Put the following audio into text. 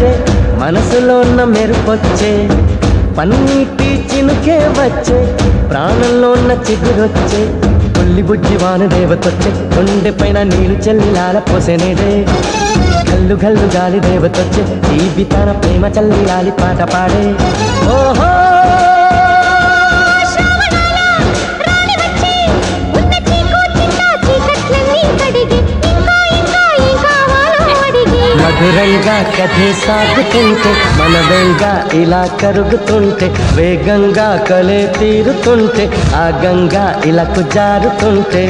వచ్చే మనసులో ఉన్న మెరుపొచ్చే పన్నీటి చినుకే వచ్చే ప్రాణంలో ఉన్న చిగురొచ్చే పుల్లి బుజ్జి వాన దేవతొచ్చే గుండె పైన నీళ్ళు చల్లి లాల పోసెనేడే గల్లు గల్లు గాలి దేవతొచ్చే జీవితాన ప్రేమ చల్లి లాలి పాట పాడే ఓహో మధురంగా కథే సాగుతుంటే మనదంగా ఇలా కరుగుతుంటే వేగంగా కలే తీరుతుంటే ఆ గంగా ఇలా జారుతుంటే